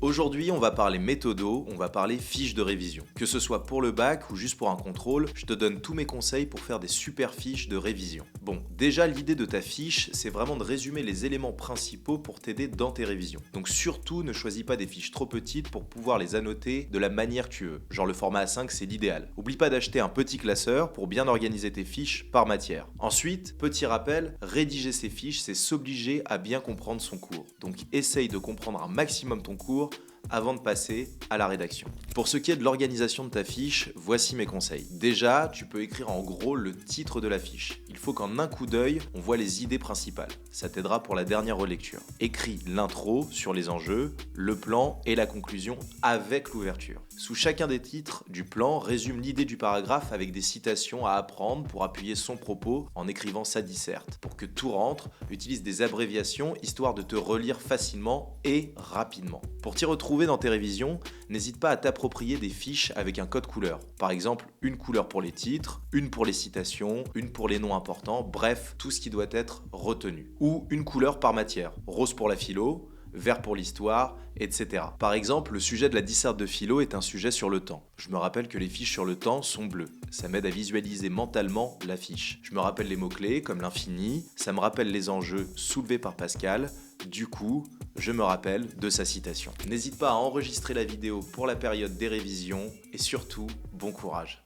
Aujourd'hui, on va parler méthodo, on va parler fiches de révision. Que ce soit pour le bac ou juste pour un contrôle, je te donne tous mes conseils pour faire des super fiches de révision. Bon, déjà l'idée de ta fiche, c'est vraiment de résumer les éléments principaux pour t'aider dans tes révisions. Donc surtout, ne choisis pas des fiches trop petites pour pouvoir les annoter de la manière que tu veux. Genre le format A5, c'est l'idéal. Oublie pas d'acheter un petit classeur pour bien organiser tes fiches par matière. Ensuite, petit rappel, rédiger ses fiches, c'est s'obliger à bien comprendre son cours. Donc essaye de comprendre un maximum ton cours avant de passer à la rédaction. Pour ce qui est de l'organisation de ta fiche, voici mes conseils. Déjà, tu peux écrire en gros le titre de la fiche. Il faut qu'en un coup d'œil, on voit les idées principales. Ça t'aidera pour la dernière relecture. Écris l'intro sur les enjeux, le plan et la conclusion avec l'ouverture. Sous chacun des titres du plan, résume l'idée du paragraphe avec des citations à apprendre pour appuyer son propos en écrivant sa disserte. Pour que tout rentre, utilise des abréviations histoire de te relire facilement et rapidement. Pour t'y retrouver dans tes révisions, n'hésite pas à t'approprier des fiches avec un code couleur. Par exemple, une couleur pour les titres, une pour les citations, une pour les noms importants, bref, tout ce qui doit être retenu. Ou une couleur par matière, rose pour la philo, vert pour l'histoire, etc. Par exemple, le sujet de la disserte de philo est un sujet sur le temps. Je me rappelle que les fiches sur le temps sont bleues. Ça m'aide à visualiser mentalement la fiche. Je me rappelle les mots-clés comme l'infini, ça me rappelle les enjeux soulevés par Pascal. Du coup, je me rappelle de sa citation. N'hésite pas à enregistrer la vidéo pour la période des révisions et surtout, bon courage.